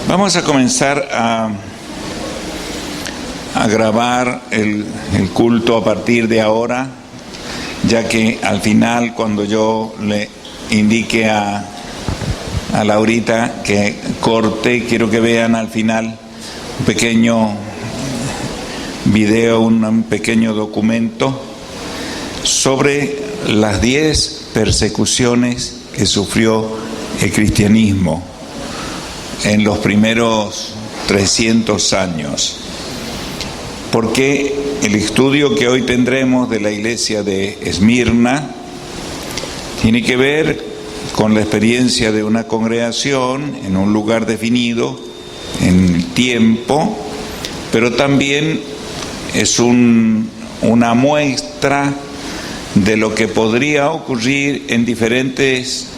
Vamos a comenzar a grabar el culto a partir de ahora, ya que al final, cuando yo le indique a Laurita que corte, quiero que vean al final un pequeño video, un pequeño documento sobre las 10 persecuciones que sufrió el cristianismo en los primeros 300 años. Porque el estudio que hoy tendremos de la iglesia de Esmirna tiene que ver con la experiencia de una congregación en un lugar definido, en el tiempo, pero también es una muestra de lo que podría ocurrir en diferentes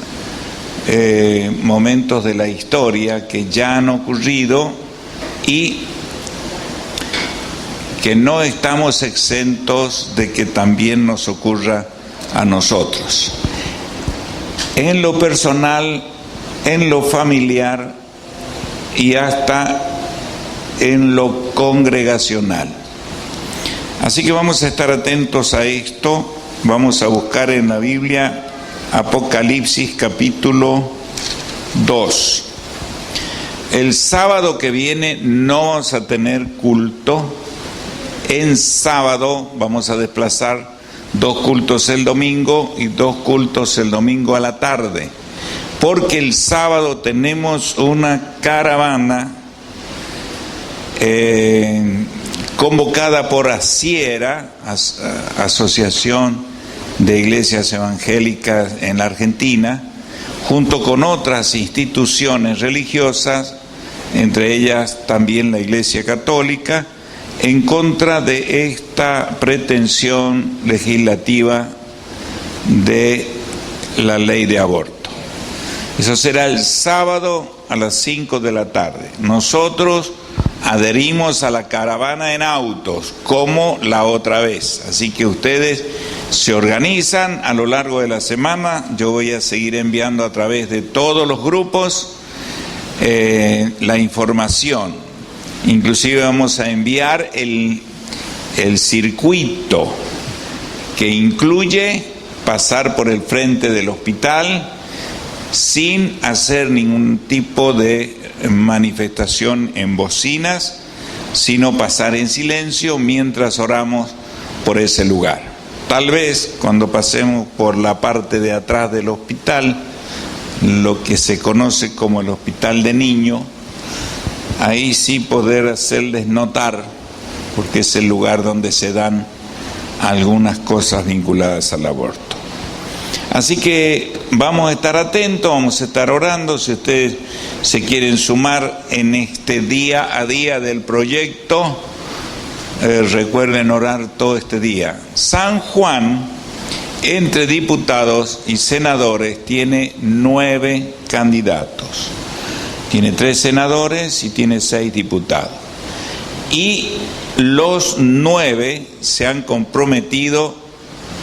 momentos de la historia que ya han ocurrido y que no estamos exentos de que también nos ocurra a nosotros. En lo personal, en lo familiar y hasta en lo congregacional. Así que vamos a estar atentos a esto. Vamos a buscar en la Biblia Apocalipsis capítulo 2. El sábado que viene no vamos a tener culto. En sábado vamos a desplazar 2 cultos el domingo y 2 cultos el domingo a la tarde, porque el sábado tenemos una caravana convocada por Asiera, Asociación de Iglesias Evangélicas en la Argentina, junto con otras instituciones religiosas, entre ellas también la Iglesia Católica, en contra de esta pretensión legislativa de la ley de aborto. Eso será el sábado a las 5 de la tarde. Nosotros adherimos a la caravana en autos, como la otra vez. Así que ustedes se organizan a lo largo de la semana. Yo voy a seguir enviando a través de todos los grupos la información. Inclusive vamos a enviar el circuito que incluye pasar por el frente del hospital sin hacer ningún tipo de manifestación en bocinas, sino pasar en silencio mientras oramos por ese lugar. Tal vez cuando pasemos por la parte de atrás del hospital, lo que se conoce como el hospital de niños, ahí sí poder hacerles notar, porque es el lugar donde se dan algunas cosas vinculadas al aborto. Así que vamos a estar atentos, vamos a estar orando. Si ustedes se quieren sumar en este día a día del proyecto, recuerden orar todo este día. San Juan, entre diputados y senadores, tiene 9 candidatos. Tiene 3 senadores y tiene 6 diputados. Y los 9 se han comprometido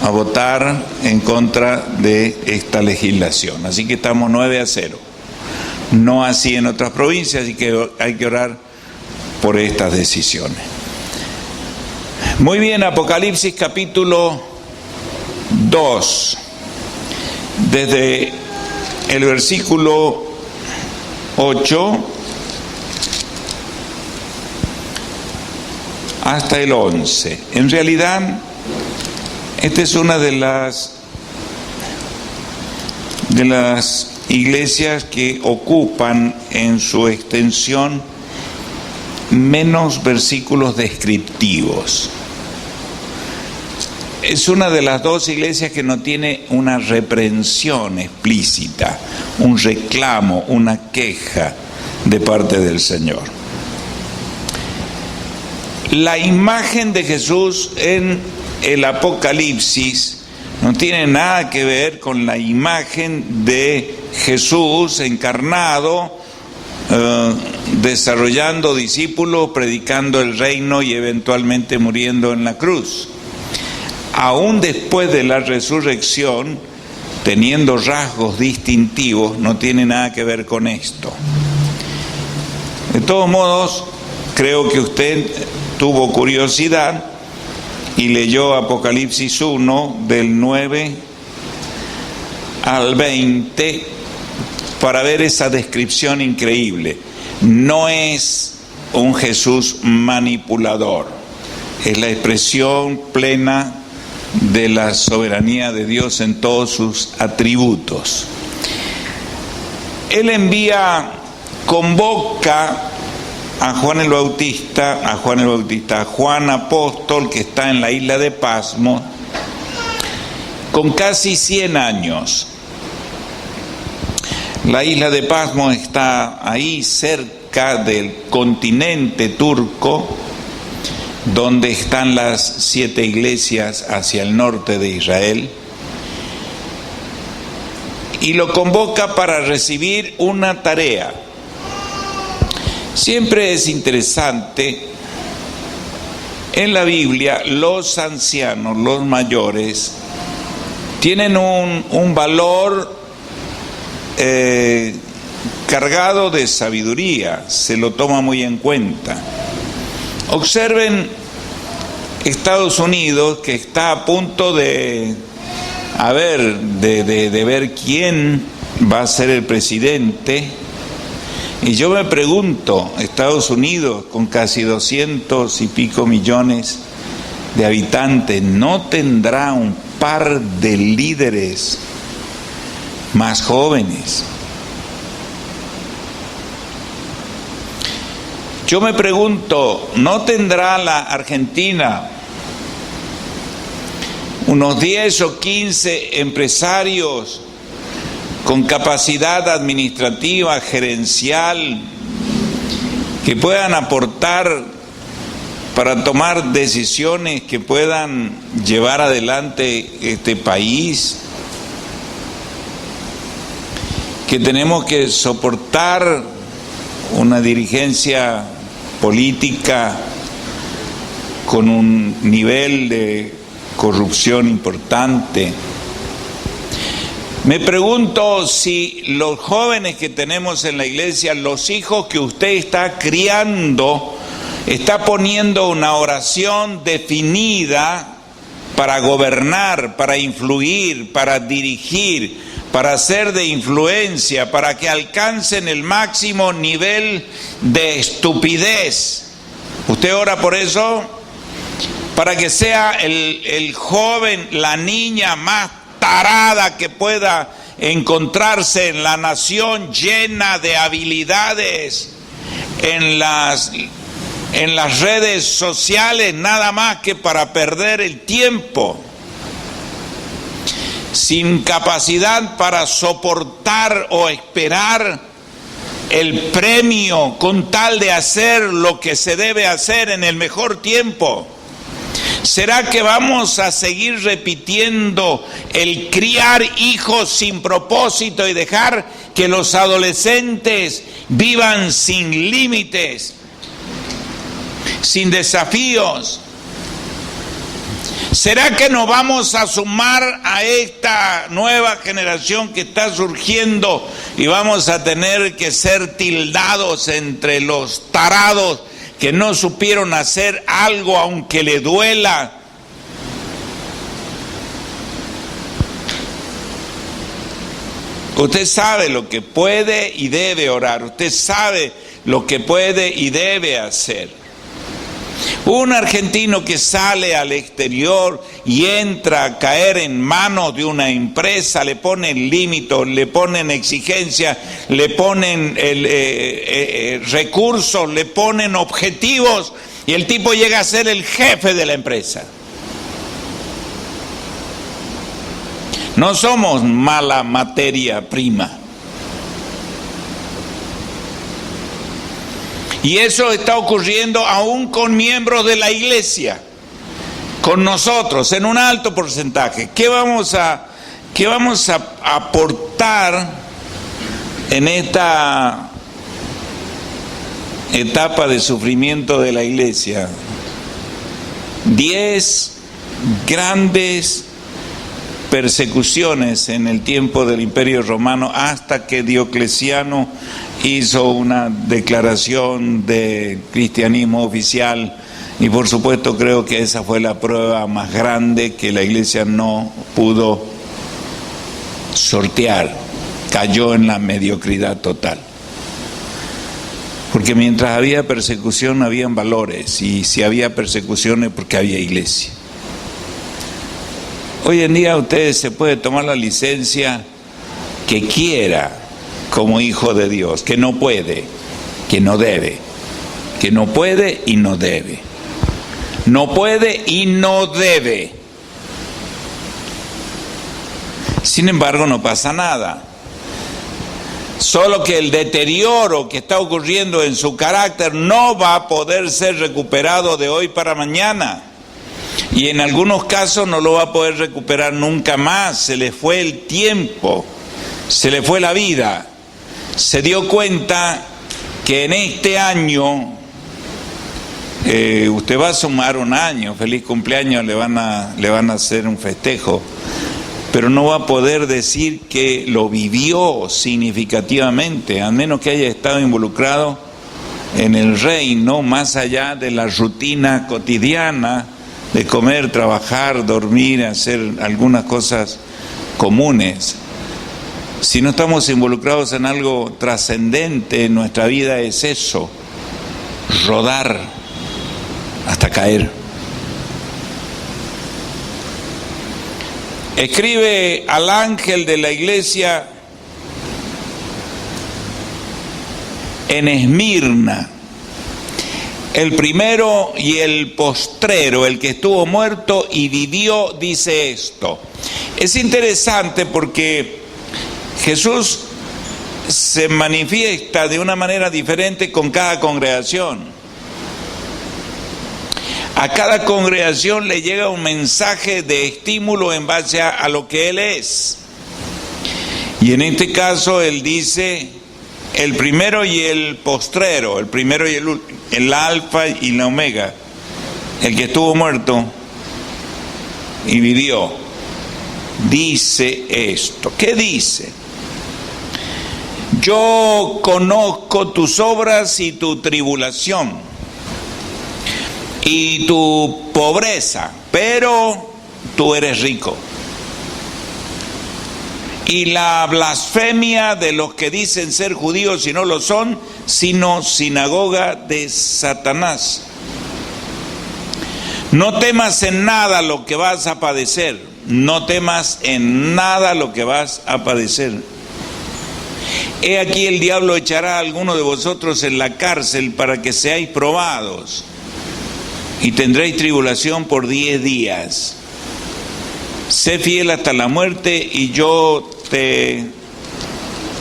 a votar en contra de esta legislación. Así que estamos 9-0. No así en otras provincias, así que hay que orar por estas decisiones. Muy bien, Apocalipsis capítulo 2. Desde el versículo 8 hasta el 11. En realidad, esta es una de las iglesias que ocupan en su extensión menos versículos descriptivos. Es una de las 2 iglesias que no tiene una reprensión explícita, un reclamo, una queja de parte del Señor. La imagen de Jesús en el Apocalipsis no tiene nada que ver con la imagen de Jesús encarnado, desarrollando discípulos, predicando el reino y eventualmente muriendo en la cruz. Aún después de la resurrección, teniendo rasgos distintivos, no tiene nada que ver con esto. De todos modos, creo que usted tuvo curiosidad y leyó Apocalipsis 1 del 9 al 20 para ver esa descripción increíble. No es un Jesús manipulador, es la expresión plena de la soberanía de Dios en todos sus atributos. Él convoca a Juan apóstol, que está en la isla de Pasmo, con casi 100 años. La isla de Pasmo está ahí cerca del continente turco, donde están las 7 iglesias hacia el norte de Israel, y lo convoca para recibir una tarea. Siempre es interesante, en la Biblia los ancianos, los mayores, tienen un valor cargado de sabiduría, se lo toma muy en cuenta. Observen Estados Unidos, que está a punto de ver quién va a ser el presidente. Y yo me pregunto, Estados Unidos, con casi 200 y pico millones de habitantes, ¿no tendrá un par de líderes más jóvenes? Yo me pregunto, ¿no tendrá la Argentina unos 10 o 15 empresarios con capacidad administrativa, gerencial, que puedan aportar para tomar decisiones que puedan llevar adelante este país? Que tenemos que soportar una dirigencia política con un nivel de corrupción importante. Me pregunto si los jóvenes que tenemos en la iglesia, los hijos que usted está criando, está poniendo una oración definida para gobernar, para influir, para dirigir, para ser de influencia, para que alcancen el máximo nivel de estupidez. ¿Usted ora por eso? Para que sea el joven, la niña más tarada que pueda encontrarse en la nación, llena de habilidades en las redes sociales, nada más que para perder el tiempo, sin capacidad para soportar o esperar el premio con tal de hacer lo que se debe hacer en el mejor tiempo. ¿Será que vamos a seguir repitiendo el criar hijos sin propósito y dejar que los adolescentes vivan sin límites, sin desafíos? ¿Será que nos vamos a sumar a esta nueva generación que está surgiendo y vamos a tener que ser tildados entre los tarados que no supieron hacer algo aunque le duela? Usted sabe lo que puede y debe orar, usted sabe lo que puede y debe hacer. Un argentino que sale al exterior y entra a caer en manos de una empresa, le ponen límites, le ponen exigencias, le ponen recursos, le ponen objetivos, y el tipo llega a ser el jefe de la empresa. No somos mala materia prima. Y eso está ocurriendo aún con miembros de la iglesia, con nosotros, en un alto porcentaje. ¿Qué vamos a aportar en esta etapa de sufrimiento de la iglesia? 10 grandes persecuciones en el tiempo del Imperio Romano, hasta que Diocleciano hizo una declaración de cristianismo oficial, y por supuesto creo que esa fue la prueba más grande que la iglesia no pudo sortear. Cayó en la mediocridad total. Porque mientras había persecución habían valores, y si había persecución es porque había iglesia. Hoy en día usted se puede tomar la licencia que quiera como hijo de Dios, que no puede, que no debe, que no puede y no debe. No puede y no debe. Sin embargo, no pasa nada. Solo que el deterioro que está ocurriendo en su carácter no va a poder ser recuperado de hoy para mañana. Y en algunos casos no lo va a poder recuperar nunca más. Se le fue el tiempo, se le fue la vida. Se dio cuenta que en este año, usted va a sumar un año, feliz cumpleaños, le van a hacer un festejo, pero no va a poder decir que lo vivió significativamente, a menos que haya estado involucrado en el reino, más allá de la rutina cotidiana de comer, trabajar, dormir, hacer algunas cosas comunes. Si no estamos involucrados en algo trascendente en nuestra vida, es eso, rodar hasta caer. Escribe al ángel de la iglesia en Esmirna, el primero y el postrero, el que estuvo muerto y vivió, dice esto. Es interesante porque Jesús se manifiesta de una manera diferente con cada congregación. A cada congregación le llega un mensaje de estímulo en base a lo que Él es. Y en este caso Él dice el primero y el postrero, el primero y el alfa y la omega, el que estuvo muerto y vivió. Dice esto. ¿Qué dice? Yo conozco tus obras y tu tribulación y tu pobreza, pero tú eres rico. Y la blasfemia de los que dicen ser judíos y no lo son, sino sinagoga de Satanás. No temas en nada lo que vas a padecer. No temas en nada lo que vas a padecer. He aquí el diablo echará a alguno de vosotros en la cárcel para que seáis probados, y tendréis tribulación por 10 días. Sé fiel hasta la muerte y yo te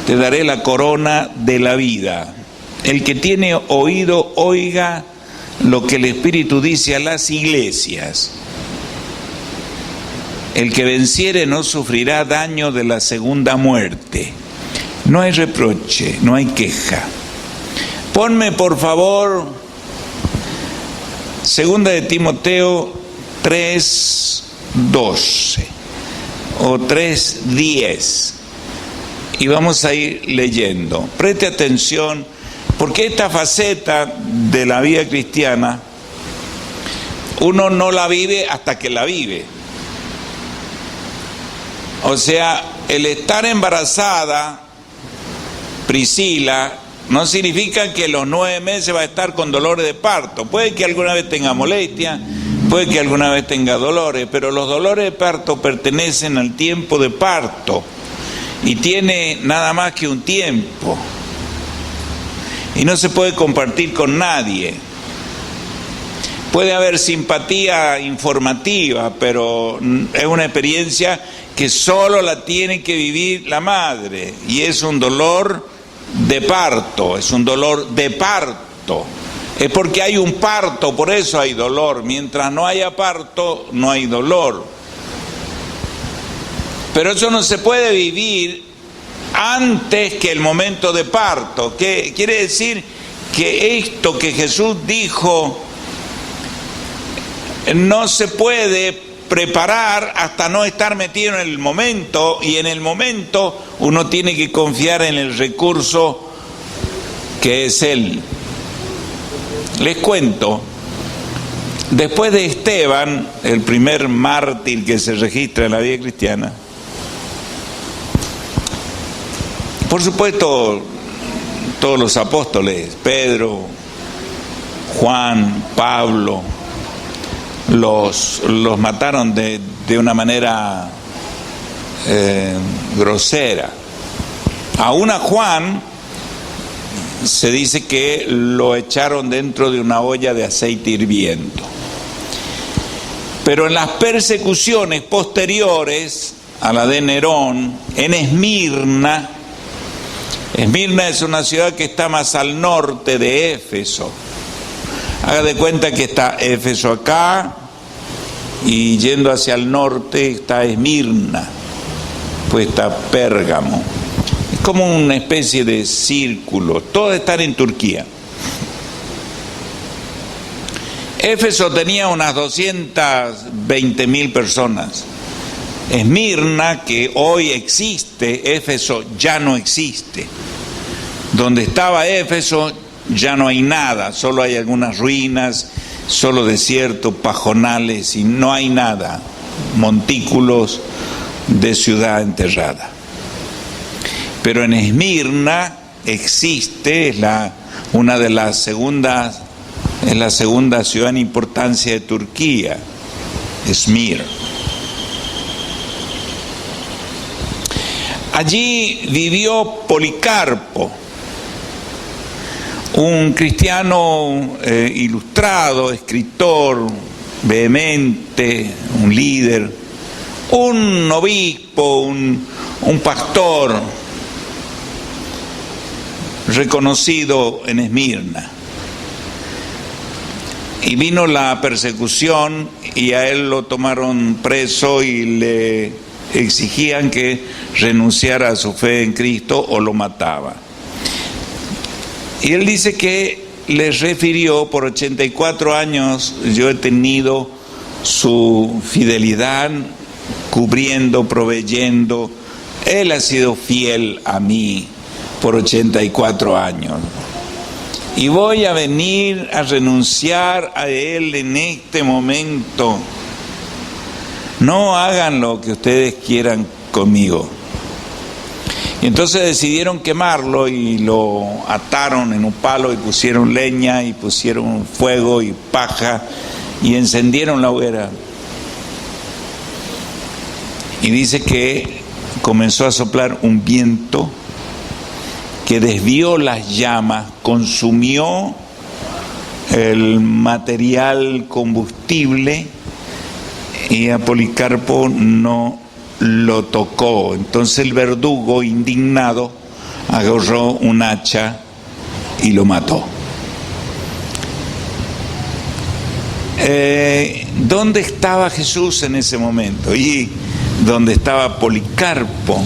daré la corona de la vida. El que tiene oído, oiga lo que el Espíritu dice a las iglesias. El que venciere no sufrirá daño de la segunda muerte. No hay reproche, no hay queja. Ponme por favor Segunda de Timoteo 3:12 o 3:10 y vamos a ir leyendo. Preste atención, porque esta faceta de la vida cristiana uno no la vive hasta que la vive. O sea, el estar embarazada, Priscila, no significa que los 9 meses va a estar con dolores de parto. Puede que alguna vez tenga molestia, puede que alguna vez tenga dolores, pero los dolores de parto pertenecen al tiempo de parto y tiene nada más que un tiempo y no se puede compartir con nadie. Puede haber simpatía informativa, pero es una experiencia que solo la tiene que vivir la madre, y es un dolor de parto, es un dolor de parto. Es porque hay un parto, por eso hay dolor. Mientras no haya parto, no hay dolor. Pero eso no se puede vivir antes que el momento de parto. ¿Qué quiere decir? Que esto que Jesús dijo no se puede preparar hasta no estar metido en el momento, y en el momento uno tiene que confiar en el recurso que es él. Les cuento, después de Esteban, el primer mártir que se registra en la vida cristiana, por supuesto, todos los apóstoles, Pedro, Juan, Pablo, los mataron de una manera grosera. Aún a Juan se dice que lo echaron dentro de una olla de aceite hirviendo. Pero en las persecuciones posteriores a la de Nerón, en Esmirna es una ciudad que está más al norte de Éfeso. Haga de cuenta que está Éfeso acá y yendo hacia el norte está Esmirna, pues está Pérgamo. Es como una especie de círculo, todos están en Turquía. Éfeso tenía unas 220.000 personas. Esmirna, que hoy existe, Éfeso ya no existe. Donde estaba Éfeso ya no hay nada, solo hay algunas ruinas, solo desierto, pajonales y no hay nada, montículos de ciudad enterrada. Pero en Esmirna existe, es la segunda ciudad en importancia de Turquía, Esmir. Allí vivió Policarpo, un cristiano ilustrado, escritor, vehemente, un líder, un obispo, un pastor reconocido en Esmirna. Y vino la persecución y a él lo tomaron preso y le exigían que renunciara a su fe en Cristo o lo mataba. Y él dice que les refirió: por 84 años yo he tenido su fidelidad, cubriendo, proveyendo. Él ha sido fiel a mí por 84 años. Y voy a venir a renunciar a él en este momento. No hagan lo que ustedes quieran conmigo. Y entonces decidieron quemarlo y lo ataron en un palo y pusieron leña y pusieron fuego y paja y encendieron la hoguera. Y dice que comenzó a soplar un viento que desvió las llamas, consumió el material combustible y a Policarpo no lo tocó. Entonces el verdugo, indignado, agarró un hacha y lo mató. ¿Dónde estaba Jesús en ese momento? Y ¿dónde estaba Policarpo?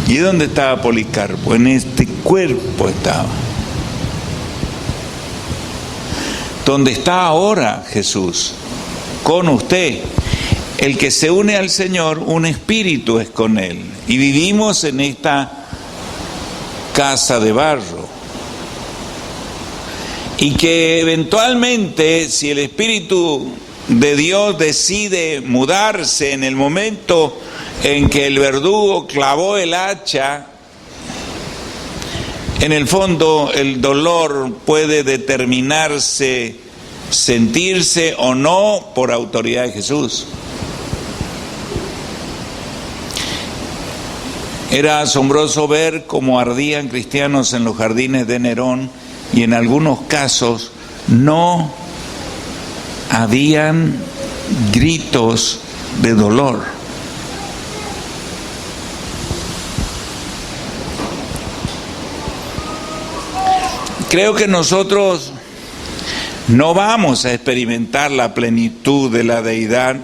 ¿Y dónde estaba Policarpo? En este cuerpo estaba. ¿Dónde está ahora Jesús? Con usted. El que se une al Señor, un espíritu es con Él. Y vivimos en esta casa de barro. Y que eventualmente, si el Espíritu de Dios decide mudarse en el momento en que el verdugo clavó el hacha, en el fondo el dolor puede determinarse, sentirse o no por autoridad de Jesús. Era asombroso ver cómo ardían cristianos en los jardines de Nerón y en algunos casos no habían gritos de dolor. Creo que nosotros no vamos a experimentar la plenitud de la deidad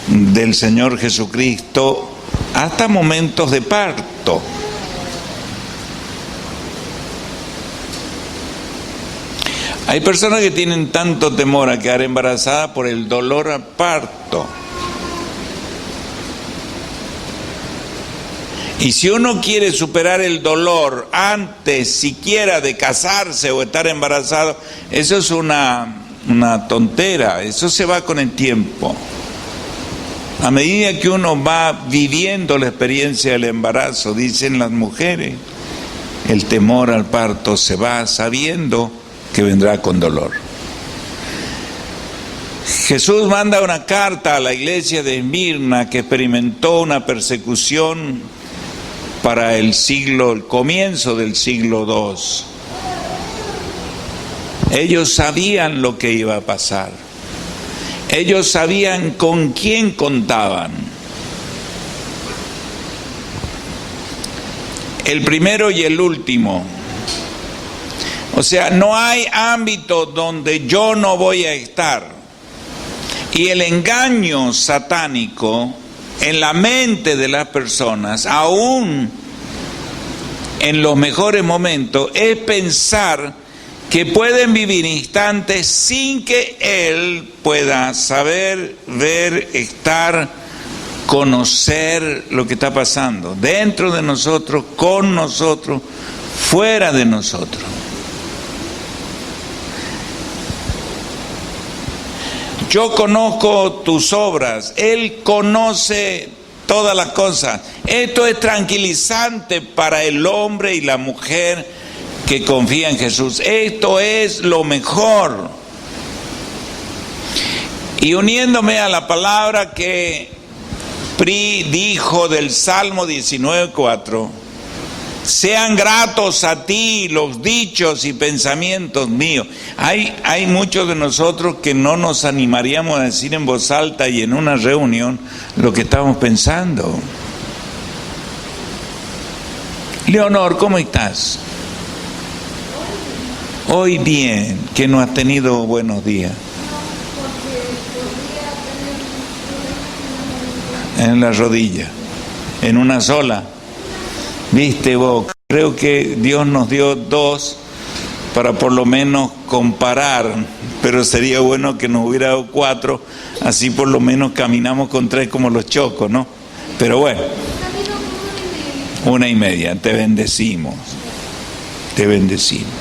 del Señor Jesucristo hasta momentos de parto. Hay personas que tienen tanto temor a quedar embarazadas por el dolor al parto. Y si uno quiere superar el dolor antes siquiera de casarse o estar embarazado, eso es una tontera, eso se va con el tiempo. A medida que uno va viviendo la experiencia del embarazo, dicen las mujeres, el temor al parto se va sabiendo que vendrá con dolor. Jesús manda una carta a la iglesia de Esmirna que experimentó una persecución para el comienzo del siglo II. Ellos sabían lo que iba a pasar. Ellos sabían con quién contaban. El primero y el último. O sea, no hay ámbito donde yo no voy a estar. Y el engaño satánico en la mente de las personas, aún en los mejores momentos, es pensar que pueden vivir instantes sin que Él pueda saber, ver, estar, conocer lo que está pasando dentro de nosotros, con nosotros, fuera de nosotros. Yo conozco tus obras, Él conoce todas las cosas. Esto es tranquilizante para el hombre y la mujer que confía en Jesús. Esto es lo mejor. Y uniéndome a la palabra que Pri dijo del Salmo 19:4, sean gratos a ti los dichos y pensamientos míos. Hay muchos de nosotros que no nos animaríamos a decir en voz alta y en una reunión lo que estamos pensando. Leonor, ¿cómo estás? Hoy bien, que no has tenido buenos días. En la rodilla, en una sola. Viste vos, creo que Dios nos dio dos para por lo menos comparar, pero sería bueno que nos hubiera dado 4, así por lo menos caminamos con 3 como los chocos, ¿no? Pero bueno, 1,5, te bendecimos, te bendecimos.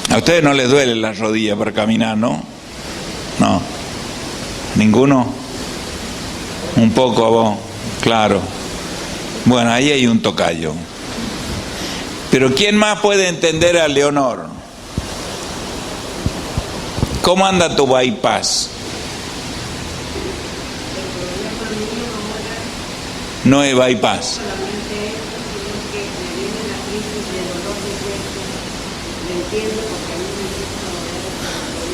A ustedes no les duele la rodilla para caminar, ¿no? No, ninguno. Un poco a vos, claro. Bueno, ahí hay un tocayo. Pero ¿quién más puede entender a Leonor? ¿Cómo anda tu bypass? No es bypass.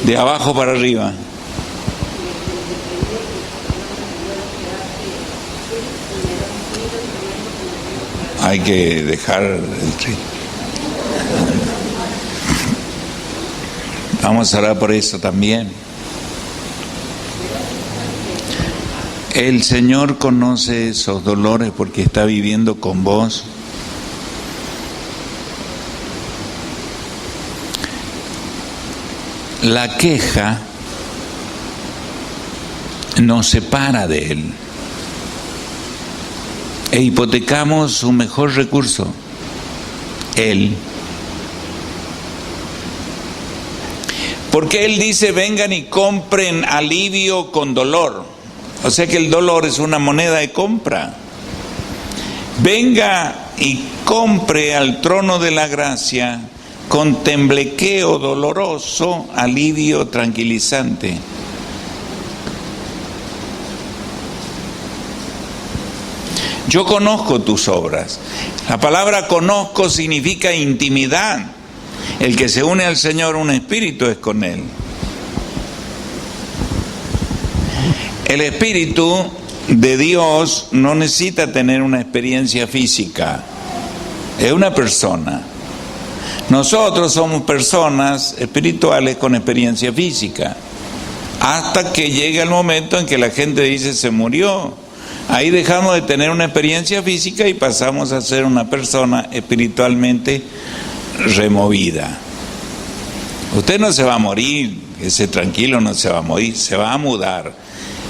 De abajo para arriba. Hay que dejar el ritmo. Vamos a orar por eso también. El Señor conoce esos dolores porque está viviendo con vos. La queja nos separa de Él. E hipotecamos su mejor recurso, Él. Porque Él dice, vengan y compren alivio con dolor. O sea que el dolor es una moneda de compra. Venga y compre al trono de la gracia con temblequeo doloroso, alivio tranquilizante. Yo conozco tus obras. La palabra conozco significa intimidad. El que se une al Señor, un espíritu es con Él. El Espíritu de Dios no necesita tener una experiencia física. Es una persona. Nosotros somos personas espirituales con experiencia física. Hasta que llega el momento en que la gente dice se murió. Ahí dejamos de tener una experiencia física y pasamos a ser una persona espiritualmente removida. Usted no se va a morir, ese tranquilo no se va a morir, se va a mudar.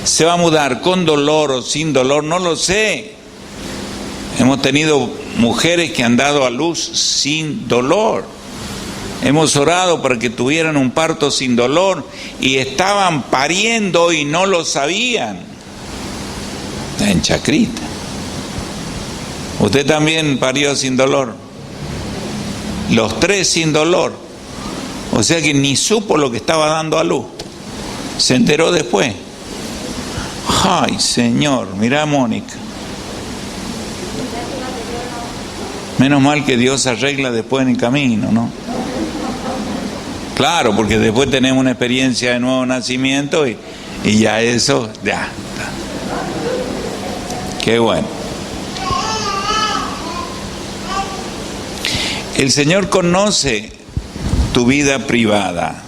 ¿Se va a mudar con dolor o sin dolor? No lo sé. Hemos tenido mujeres que han dado a luz sin dolor. Hemos orado para que tuvieran un parto sin dolor y estaban pariendo y no lo sabían. Está en Chacrita. Usted también parió sin dolor. Los tres sin dolor. O sea que ni supo lo que estaba dando a luz. Se enteró después. Ay, Señor, mirá a Mónica. Menos mal que Dios arregla después en el camino, ¿no? Claro, porque después tenemos una experiencia de nuevo nacimiento y ya eso, ya está. Qué bueno. El Señor conoce tu vida privada.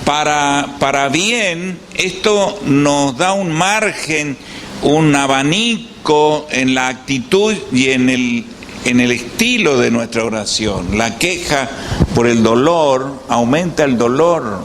Para bien, esto nos da un margen, un abanico en la actitud y en el estilo de nuestra oración. La queja por el dolor aumenta el dolor,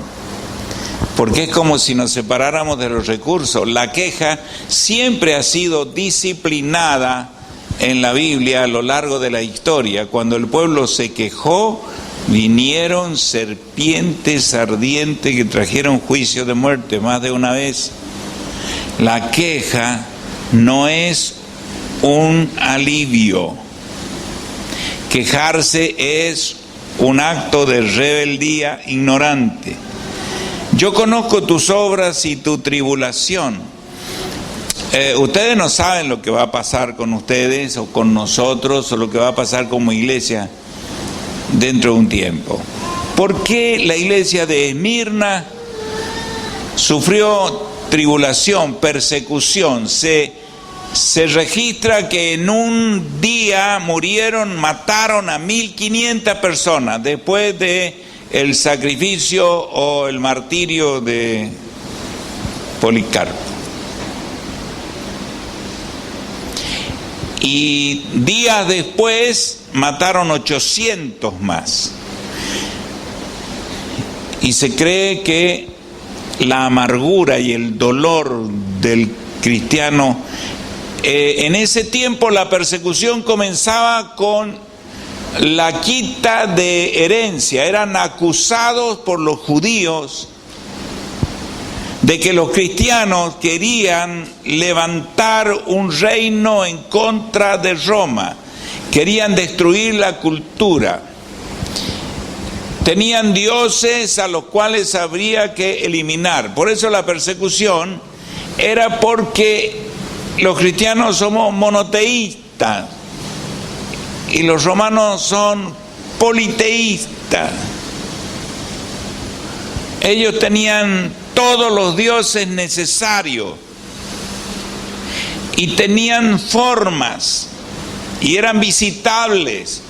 porque es como si nos separáramos de los recursos. La queja siempre ha sido disciplinada en la Biblia a lo largo de la historia. Cuando el pueblo se quejó, vinieron serpientes ardientes que trajeron juicio de muerte más de una vez. La queja no es un alivio. Quejarse es un acto de rebeldía ignorante. Yo conozco tus obras y tu tribulación. Ustedes no saben lo que va a pasar con ustedes o con nosotros o lo que va a pasar como iglesia dentro de un tiempo. ¿Por qué la iglesia de Esmirna sufrió tribulación, persecución? Se registra que en un día mataron a 1500 personas después de el sacrificio o el martirio de Policarpo. Y días después mataron 800 más. Y se cree que la amargura y el dolor del cristiano, en ese tiempo la persecución comenzaba con la quita de herencia. Eran acusados por los judíos de que los cristianos querían levantar un reino en contra de Roma, querían destruir la cultura, tenían dioses a los cuales habría que eliminar. Por eso la persecución era porque los cristianos somos monoteístas y los romanos son politeístas. Ellos tenían todos los dioses necesarios y tenían formas y eran visitables,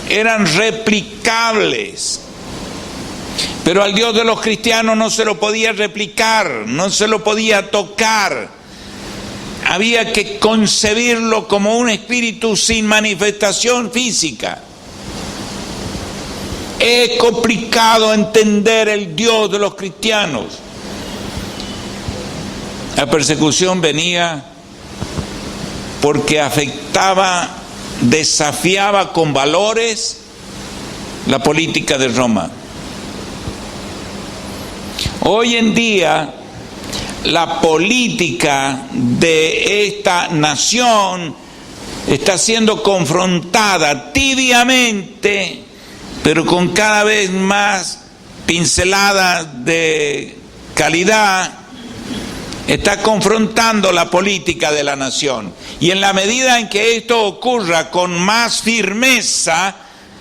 eran replicables. Pero al Dios de los cristianos no se lo podía replicar, no se lo podía tocar. Había que concebirlo como un espíritu sin manifestación física. Es complicado entender el Dios de los cristianos. La persecución venía porque afectaba, desafiaba con valores la política de Roma. Hoy en día, la política de esta nación está siendo confrontada tibiamente, pero con cada vez más pinceladas de calidad. Está confrontando la política de la nación. Y en la medida en que esto ocurra con más firmeza,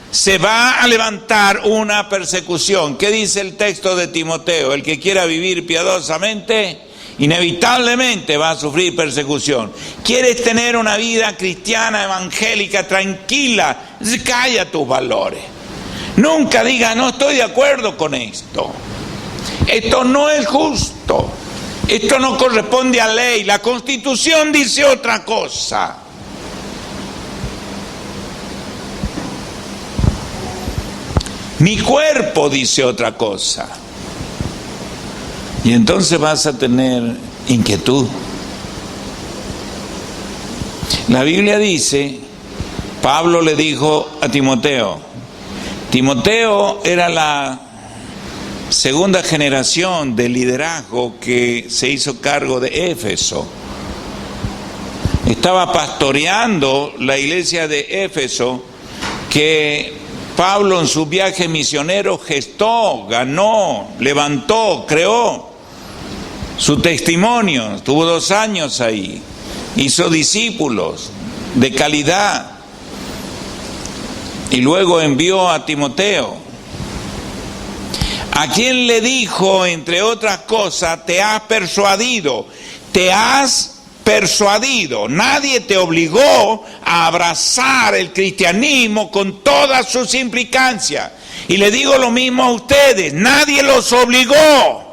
se va a levantar una persecución. ¿Qué dice el texto de Timoteo? El que quiera vivir piadosamente, inevitablemente va a sufrir persecución. ¿Quieres tener una vida cristiana, evangélica, tranquila? Calla tus valores. Nunca digas, no estoy de acuerdo con esto. Esto no es justo. Esto no corresponde a ley. La Constitución dice otra cosa. Mi cuerpo dice otra cosa. Y entonces vas a tener inquietud. La Biblia dice, Pablo le dijo a Timoteo, Timoteo era la segunda generación de liderazgo que se hizo cargo de Éfeso. Estaba pastoreando la iglesia de Éfeso que Pablo en su viaje misionero gestó, ganó, levantó, creó. Su testimonio, estuvo 2 años ahí, hizo discípulos de calidad y luego envió a Timoteo, a quien le dijo, entre otras cosas, te has persuadido, nadie te obligó a abrazar el cristianismo con todas sus implicancias. Y le digo lo mismo a ustedes, nadie los obligó.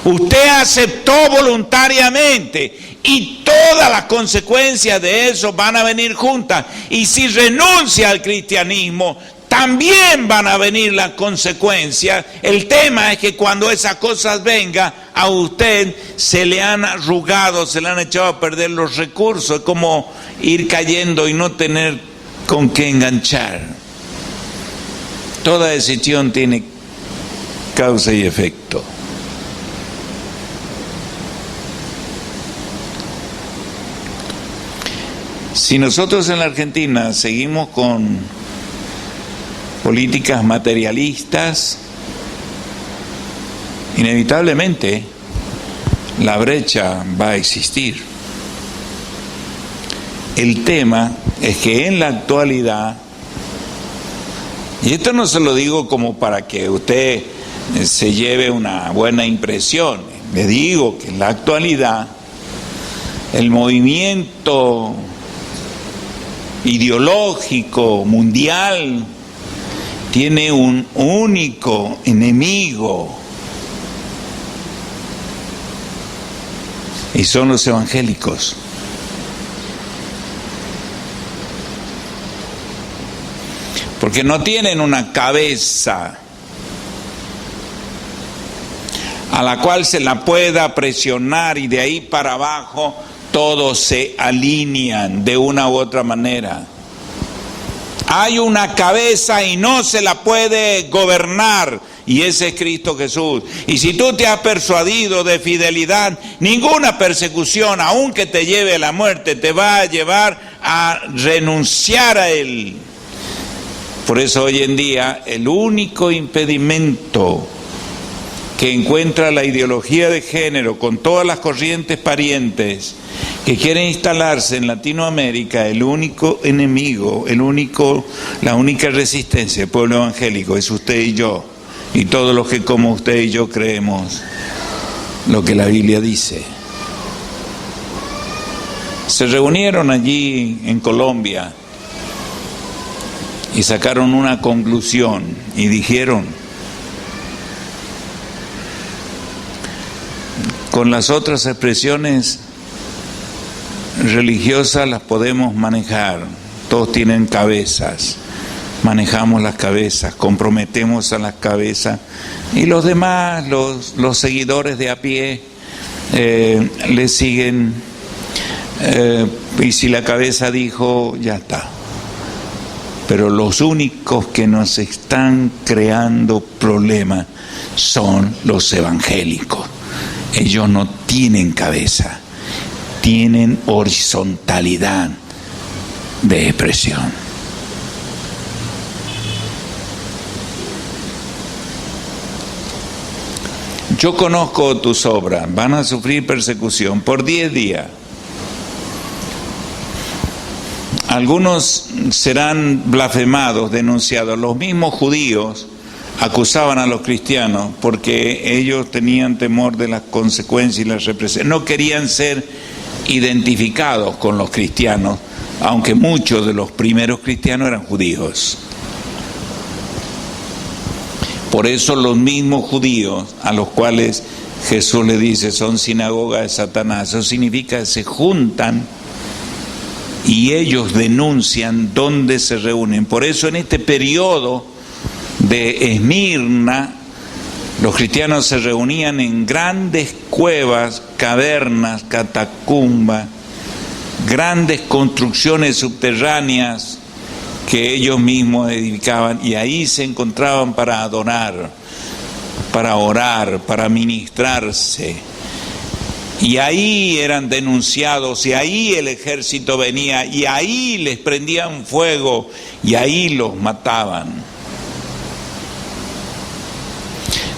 Usted aceptó voluntariamente y todas las consecuencias de eso van a venir juntas. Y si renuncia al cristianismo, también van a venir las consecuencias. El tema es que cuando esas cosas vengan, a usted se le han arrugado, se le han echado a perder los recursos. Es como ir cayendo y no tener con qué enganchar. Toda decisión tiene causa y efecto. Si nosotros en la Argentina seguimos con políticas materialistas, inevitablemente la brecha va a existir. El tema es que en la actualidad, y esto no se lo digo como para que usted se lleve una buena impresión, le digo que en la actualidad el movimiento ideológico mundial tiene un único enemigo y son los evangélicos. Porque no tienen una cabeza a la cual se la pueda presionar y de ahí para abajo todos se alinean de una u otra manera. Hay una cabeza y no se la puede gobernar, y ese es Cristo Jesús. Y si tú te has persuadido de fidelidad, ninguna persecución, aunque te lleve a la muerte, te va a llevar a renunciar a Él. Por eso hoy en día el único impedimento que encuentra la ideología de género con todas las corrientes parientes que quieren instalarse en Latinoamérica, el único enemigo, la única resistencia del pueblo evangélico es usted y yo, y todos los que como usted y yo creemos lo que la Biblia dice. Se reunieron allí en Colombia y sacaron una conclusión y dijeron: con las otras expresiones religiosas las podemos manejar, todos tienen cabezas, manejamos las cabezas, comprometemos a las cabezas, y los demás, los seguidores de a pie, le siguen, y si la cabeza dijo, ya está. Pero los únicos que nos están creando problemas son los evangélicos. Ellos no tienen cabeza, tienen horizontalidad de expresión. Yo conozco tus obras, van a sufrir persecución por 10 días. Algunos serán blasfemados, denunciados. Los mismos judíos acusaban a los cristianos porque ellos tenían temor de las consecuencias y las represalias. No querían ser identificados con los cristianos, aunque muchos de los primeros cristianos eran judíos. Por eso los mismos judíos a los cuales Jesús le dice son sinagoga de Satanás, eso significa que se juntan y ellos denuncian dónde se reúnen. Por eso en este periodo de Esmirna, Los cristianos se reunían en grandes cuevas, cavernas, catacumbas, grandes construcciones subterráneas que ellos mismos edificaban, y ahí se encontraban para adorar, para orar, para ministrarse. Y ahí eran denunciados, y ahí el ejército venía, y ahí les prendían fuego, y ahí los mataban.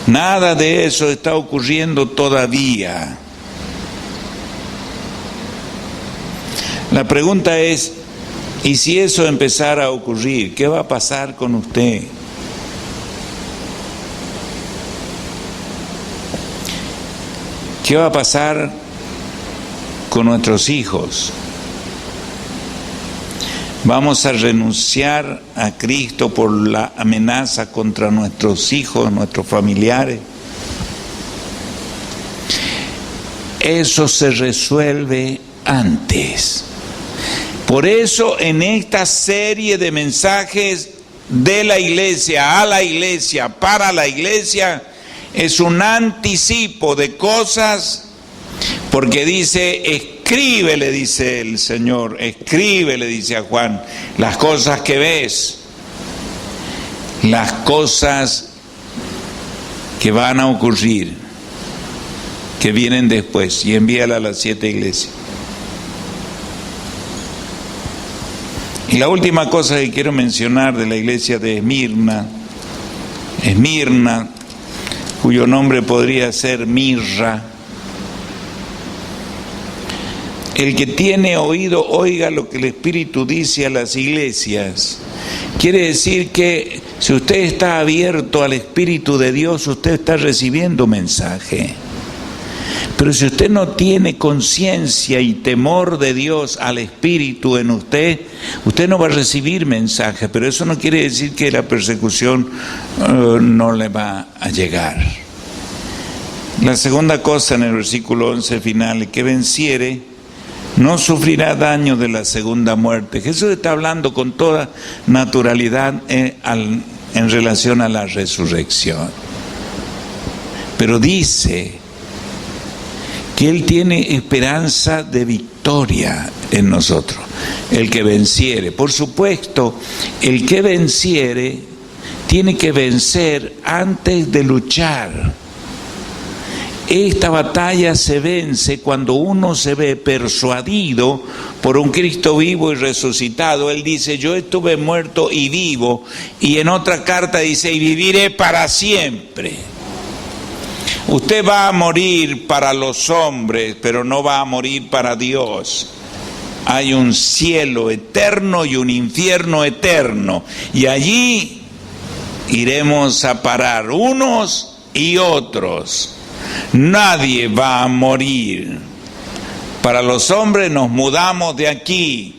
Nada de eso está ocurriendo todavía. La pregunta es, ¿y si eso empezara a ocurrir? ¿Qué va a pasar con usted? ¿Qué va a pasar con nuestros hijos? ¿Vamos a renunciar a Cristo por la amenaza contra nuestros hijos, nuestros familiares? Eso se resuelve antes. Por eso en esta serie de mensajes de la iglesia, a la iglesia, para la iglesia, es un anticipo de cosas, porque dice, escribe, le dice el Señor, escribe, le dice a Juan, las cosas que ves, las cosas que van a ocurrir, que vienen después, y envíala a las 7 iglesias. Y la última cosa que quiero mencionar de la iglesia de Esmirna, cuyo nombre podría ser Mirra. El que tiene oído, oiga lo que el Espíritu dice a las iglesias. Quiere decir que si usted está abierto al Espíritu de Dios, usted está recibiendo mensaje. Pero si usted no tiene conciencia y temor de Dios al Espíritu en usted, usted no va a recibir mensaje. Pero eso no quiere decir que la persecución no le va a llegar. La segunda cosa en el versículo 11 final, el que venciere no sufrirá daño de la segunda muerte. Jesús está hablando con toda naturalidad en relación a la resurrección. Pero dice que Él tiene esperanza de victoria en nosotros, el que venciere. Por supuesto, el que venciere tiene que vencer antes de luchar. Esta batalla se vence cuando uno se ve persuadido por un Cristo vivo y resucitado. Él dice, yo estuve muerto y vivo, y en otra carta dice, y viviré para siempre. Usted va a morir para los hombres, pero no va a morir para Dios. Hay un cielo eterno y un infierno eterno, y allí iremos a parar unos y otros. Nadie va a morir. Para los hombres nos mudamos de aquí,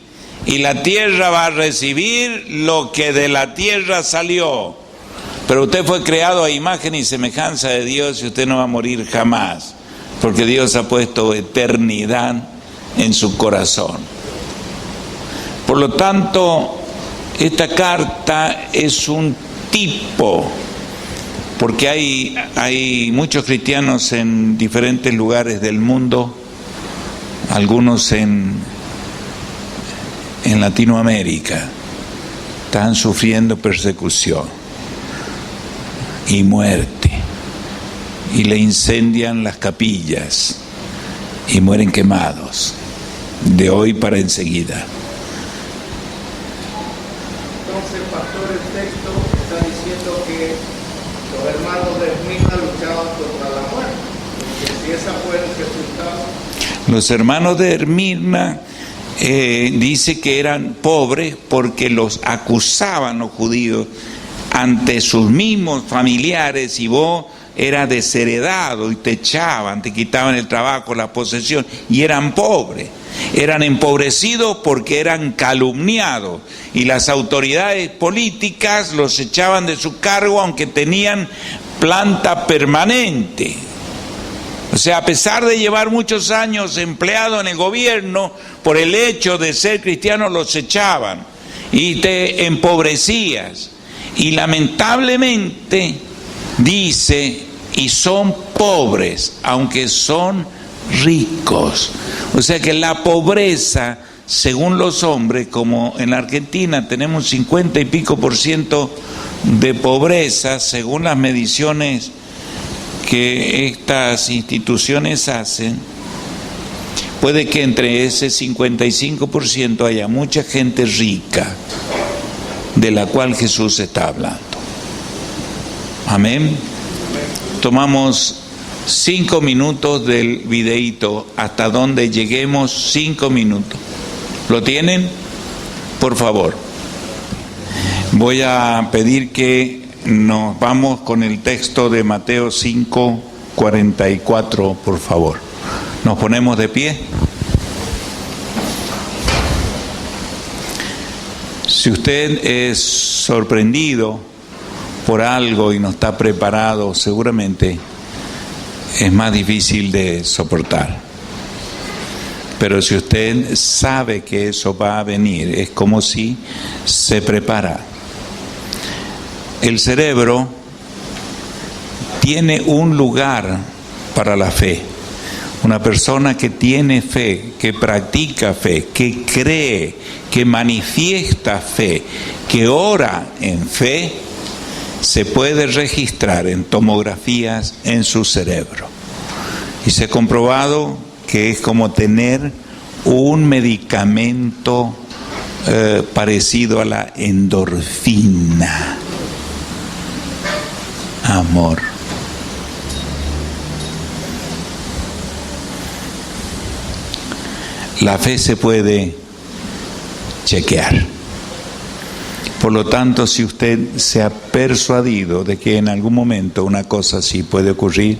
y la tierra va a recibir lo que de la tierra salió. Pero usted fue creado a imagen y semejanza de Dios, y usted no va a morir jamás, porque Dios ha puesto eternidad en su corazón. Por lo tanto, esta carta es un tipo, porque hay muchos cristianos en diferentes lugares del mundo, algunos en Latinoamérica, están sufriendo persecución y muerte, y le incendian las capillas y mueren quemados de hoy para enseguida. Entonces, pastor, el texto está diciendo que los hermanos de Esmirna luchaban contra la muerte, porque si esa fue el resultado. Los hermanos de Esmirna dice que eran pobres porque los acusaban los judíos ante sus mismos familiares, y vos eras desheredado y te echaban, te quitaban el trabajo, la posesión, y eran pobres. Eran empobrecidos porque eran calumniados, y las autoridades políticas los echaban de su cargo aunque tenían planta permanente. O sea, a pesar de llevar muchos años empleados en el gobierno, por el hecho de ser cristianos los echaban y te empobrecías. Y lamentablemente dice y son pobres, aunque son ricos. O sea que la pobreza, según los hombres, como en la Argentina tenemos 50 y pico % de pobreza, según las mediciones que estas instituciones hacen, puede que entre ese 55% haya mucha gente rica, de la cual Jesús está hablando. Amén. Tomamos 5 minutos del videíto, hasta donde lleguemos, 5 minutos. ¿Lo tienen? Por favor. Voy a pedir que nos vamos con el texto de Mateo 5:44, por favor. Nos ponemos de pie. Si usted es sorprendido por algo y no está preparado, seguramente es más difícil de soportar. Pero si usted sabe que eso va a venir, es como si se prepara. El cerebro tiene un lugar para la fe. Una persona que tiene fe, que practica fe, que cree, que manifiesta fe, que ora en fe, se puede registrar en tomografías en su cerebro. Y se ha comprobado que es como tener un medicamento parecido a la endorfina. Amor. La fe se puede chequear. Por lo tanto, si usted se ha persuadido de que en algún momento una cosa así puede ocurrir,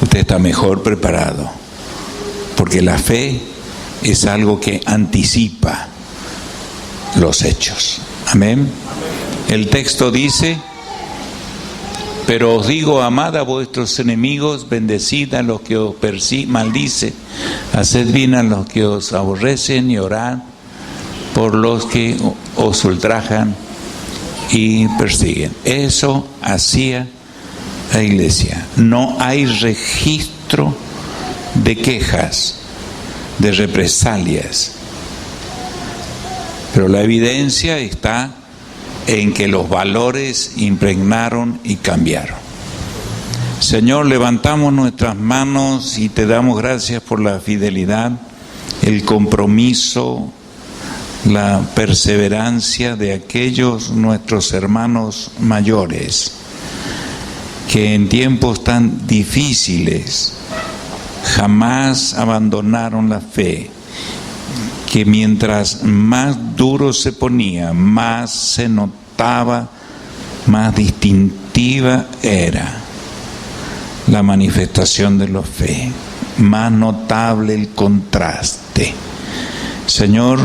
usted está mejor preparado. Porque la fe es algo que anticipa los hechos. Amén. El texto dice: pero os digo, amad a vuestros enemigos, bendecid a los que os maldicen, haced bien a los que os aborrecen y orad por los que os ultrajan y persiguen. Eso hacía la iglesia. No hay registro de quejas, de represalias, pero la evidencia está en que los valores impregnaron y cambiaron. Señor, levantamos nuestras manos y te damos gracias por la fidelidad, el compromiso, la perseverancia de aquellos nuestros hermanos mayores que en tiempos tan difíciles jamás abandonaron la fe, que mientras más duro se ponía, más se notaba, más distintiva era la manifestación de la fe, más notable el contraste. Señor,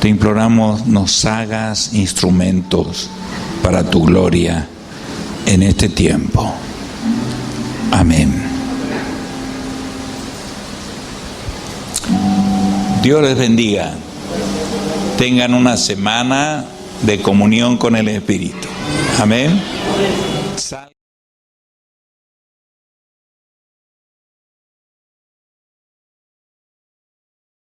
te imploramos, nos hagas instrumentos para tu gloria en este tiempo. Amén. Dios les bendiga. Tengan una semana de comunión con el Espíritu. Amén.